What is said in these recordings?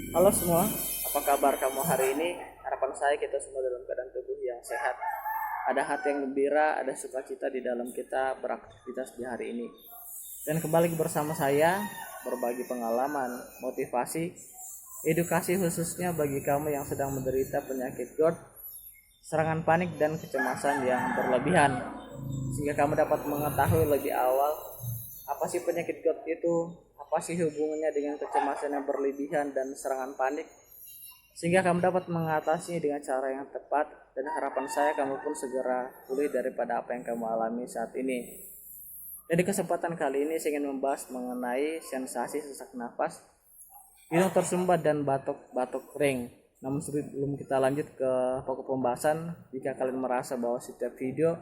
Halo semua, apa kabar kamu hari ini? Harapan saya kita semua dalam keadaan tubuh yang sehat. Ada hati yang gembira, ada sukacita di dalam kita beraktivitas di hari ini. Dan kembali bersama saya, berbagi pengalaman, motivasi, edukasi khususnya bagi kamu yang sedang menderita penyakit GERD, serangan panik dan kecemasan yang berlebihan. Sehingga kamu dapat mengetahui lebih awal apa sih penyakit GERD itu, apa sih hubungannya dengan kecemasan yang berlebihan dan serangan panik, sehingga kamu dapat mengatasinya dengan cara yang tepat. Dan harapan saya kamu pun segera pulih daripada apa yang kamu alami saat ini. Jadi kesempatan kali ini saya ingin membahas mengenai sensasi sesak nafas, hidung tersumbat dan batuk-batuk kering. Namun sebelum kita lanjut ke pokok pembahasan, jika kalian merasa bahwa setiap video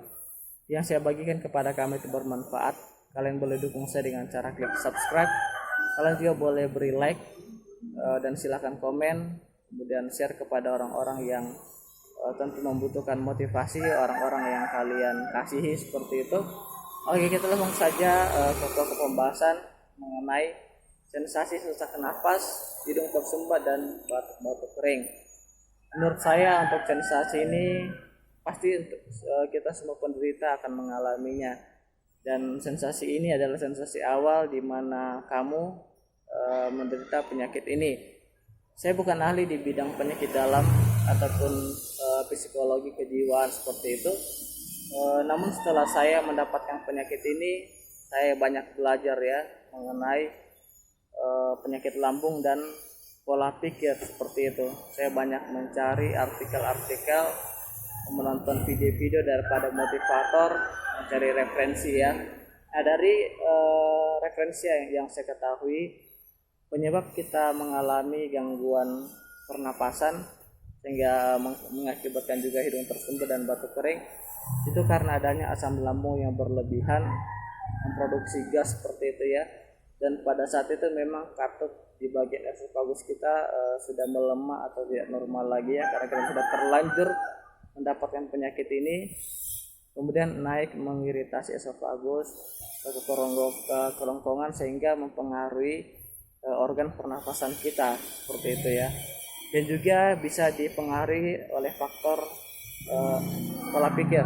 yang saya bagikan kepada kami itu bermanfaat, kalian boleh dukung saya dengan cara klik subscribe. Kalian juga boleh beri like dan silahkan komen, kemudian share kepada orang-orang yang tentu membutuhkan motivasi, orang-orang yang kalian kasihi seperti itu. Oke, kita langsung saja ke pokok pembahasan mengenai sensasi sesak nafas, hidung tersumbat dan batuk-batuk kering. Menurut saya untuk sensasi ini pasti kita semua penderita akan mengalaminya. Dan sensasi ini adalah sensasi awal di mana kamu menderita penyakit ini. Saya bukan ahli di bidang penyakit dalam ataupun psikologi kejiwaan seperti itu. Namun setelah saya mendapatkan penyakit ini, saya banyak belajar ya mengenai penyakit lambung dan pola pikir seperti itu. Saya banyak mencari artikel-artikel, menonton video-video daripada motivator, mencari referensi ya. Nah, dari referensi yang saya ketahui, penyebab kita mengalami gangguan pernapasan sehingga mengakibatkan juga hidung tersumbat dan batuk kering itu karena adanya asam lambung yang berlebihan memproduksi gas seperti itu ya. Dan pada saat itu memang katup di bagian esofagus kita sudah melemah atau tidak normal lagi ya, karena kita sudah terlanjur mendapatkan penyakit ini. Kemudian naik mengiritasi esofagus ke kerongkongan sehingga mempengaruhi organ pernafasan kita seperti itu ya. Dan juga bisa dipengaruhi oleh faktor pola pikir,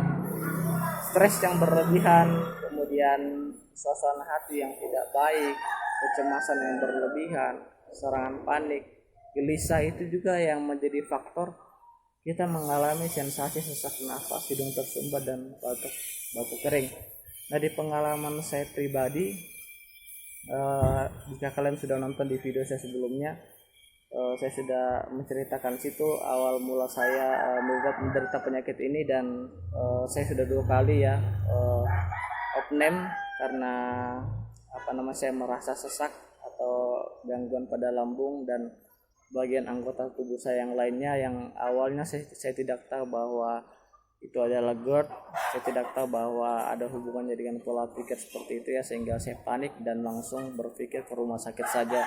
stres yang berlebihan, kemudian suasana hati yang tidak baik, kecemasan yang berlebihan, serangan panik, gelisah, itu juga yang menjadi faktor kita mengalami sensasi sesak nafas, hidung tersumbat dan batuk kering. Nah, di pengalaman saya pribadi, jika kalian sudah nonton di video saya sebelumnya, saya sudah menceritakan situ awal mula saya menderita penyakit ini. Dan saya sudah 2 kali ya opname karena saya merasa sesak atau gangguan pada lambung dan bagian anggota tubuh saya yang lainnya, yang awalnya saya tidak tahu bahwa itu adalah GERD. Saya tidak tahu bahwa ada hubungannya dengan pola pikir seperti itu ya, sehingga saya panik dan langsung berpikir ke rumah sakit saja.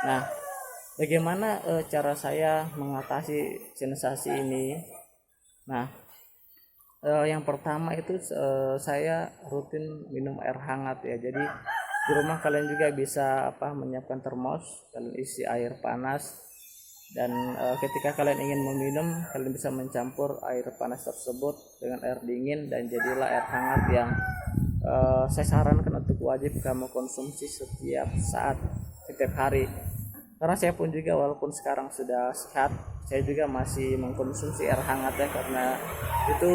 Nah, bagaimana cara saya mengatasi sensasi ini? Nah, yang pertama itu saya rutin minum air hangat ya. Jadi di rumah kalian juga bisa menyiapkan termos, kalian isi air panas, dan ketika kalian ingin meminum, kalian bisa mencampur air panas tersebut dengan air dingin dan jadilah air hangat yang saya sarankan untuk wajib kamu konsumsi setiap saat, setiap hari. Karena saya pun juga walaupun sekarang sudah sehat, saya juga masih mengkonsumsi air hangat ya, karena itu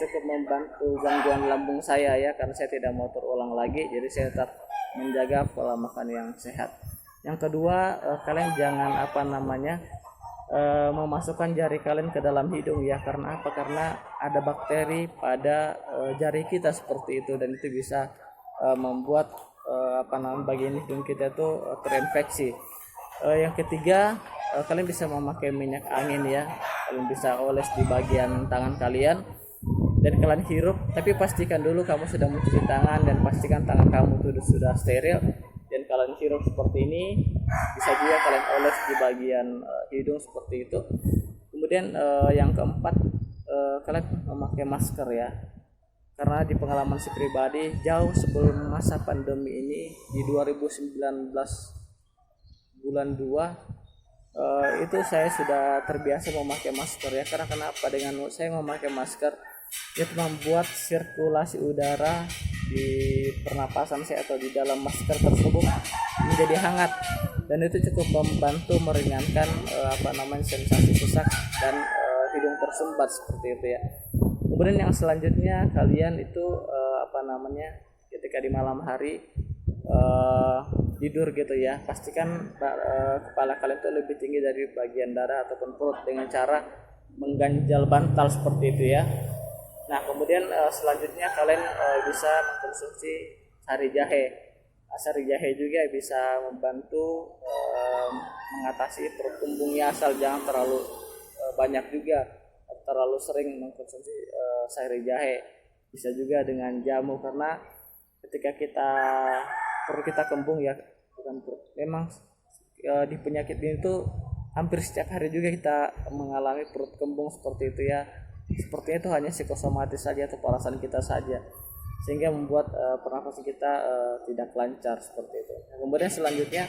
cukup membantu gangguan lambung saya ya, karena saya tidak mau terulang lagi. Jadi saya tetap menjaga pola makan yang sehat. Yang kedua, kalian jangan memasukkan jari kalian ke dalam hidung ya. Karena apa? Karena ada bakteri pada jari kita seperti itu, dan itu bisa membuat bagian hidung kita itu terinfeksi. Yang ketiga, kalian bisa memakai minyak angin ya. Kalian bisa oles di bagian tangan kalian dan kalian hirup, tapi pastikan dulu kamu sudah mencuci tangan dan pastikan tangan kamu sudah steril. Dan kalian hirup seperti ini, bisa juga kalian oles di bagian hidung seperti itu. Kemudian yang keempat, kalian memakai masker ya, karena di pengalaman si pribadi jauh sebelum masa pandemi ini di 2019 bulan 2 itu saya sudah terbiasa memakai masker ya. Karena kenapa? Dengan saya memakai masker itu membuat sirkulasi udara di pernapasan saya atau di dalam masker tersebut menjadi hangat, dan itu cukup membantu meringankan sensasi sesak dan hidung tersumbat seperti itu ya. Kemudian yang selanjutnya, kalian itu ketika di malam hari tidur gitu ya, pastikan kepala kalian itu lebih tinggi dari bagian dada ataupun perut dengan cara mengganjal bantal seperti itu ya. Nah, kemudian selanjutnya kalian bisa mengkonsumsi sari jahe. Sari jahe juga bisa membantu mengatasi perut kembungnya, asal jangan terlalu banyak juga, terlalu sering mengkonsumsi sari jahe. Bisa juga dengan jamu, karena ketika perut kita kembung ya, bukan perut, memang di penyakit ini tuh hampir setiap hari juga kita mengalami perut kembung seperti itu ya. Sepertinya itu hanya psikosomatis saja atau perasaan kita saja, sehingga membuat pernafasan kita tidak lancar seperti itu. Kemudian selanjutnya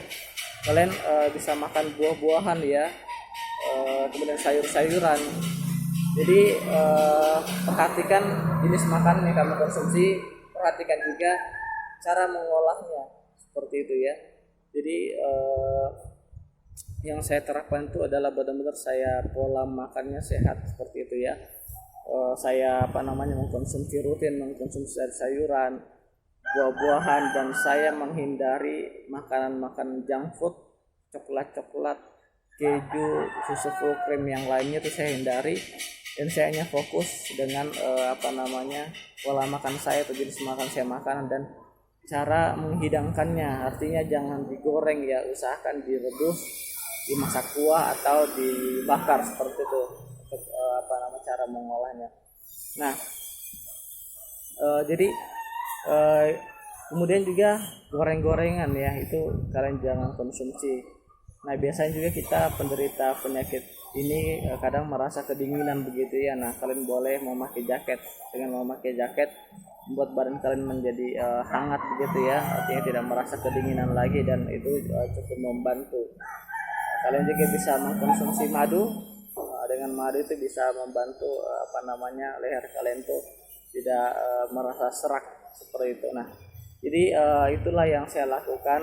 kalian bisa makan buah-buahan ya, kemudian sayur-sayuran. Jadi perhatikan jenis makanan yang kamu konsumsi, perhatikan juga cara mengolahnya seperti itu ya. Jadi yang saya terapkan itu adalah benar-benar saya pola makannya sehat seperti itu ya. Saya mengkonsumsi sayuran, buah-buahan, dan saya menghindari makanan makanan junk food, coklat, keju, susu full cream yang lainnya itu saya hindari, dan saya hanya fokus dengan pola makan saya atau jenis makan saya makan dan cara menghidangkannya. Artinya jangan digoreng ya, usahakan direbus, dimasak kuah atau dibakar seperti itu untuk cara mengolahnya. Nah, jadi kemudian juga goreng-gorengan ya, itu kalian jangan konsumsi. Nah, biasanya juga kita penderita penyakit ini kadang merasa kedinginan begitu ya. Nah, kalian boleh memakai jaket. Dengan memakai jaket membuat badan kalian menjadi hangat begitu ya, artinya tidak merasa kedinginan lagi, dan itu cukup membantu. Kalian juga bisa mengkonsumsi madu. Dengan madu itu bisa membantu leher kalian tuh tidak merasa serak seperti itu. Nah, jadi itulah yang saya lakukan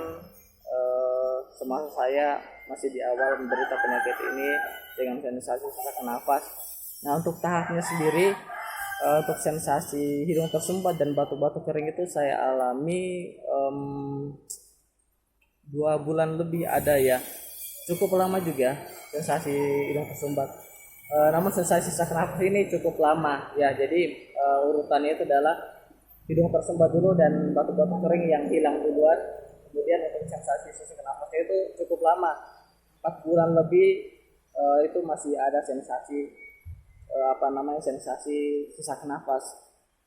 semasa saya masih di awal menderita penyakit ini dengan sensasi sesak nafas. Nah, untuk tahapnya sendiri, untuk sensasi hidung tersumbat dan batu-batu kering itu saya alami 2 bulan lebih ada ya, cukup lama juga sensasi hidung tersumbat. Namun sensasi sesak nafas ini cukup lama ya. Jadi urutannya itu adalah hidung tersumbat dulu dan batu-batu kering yang hilang duluan. Kemudian untuk sensasi sesak nafasnya itu cukup lama, 4 bulan lebih itu masih ada sensasi sensasi sesak nafas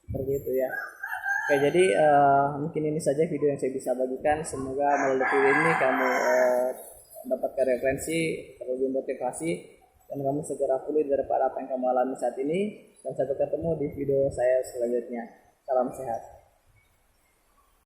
seperti itu ya. Oke, jadi mungkin ini saja video yang saya bisa bagikan. Semoga melalui video ini kamu mendapatkan referensi, terlebih motivasi, dan kamu segera pulih daripada apa yang kamu alami saat ini. Dan sampai ketemu di video saya selanjutnya. Salam sehat.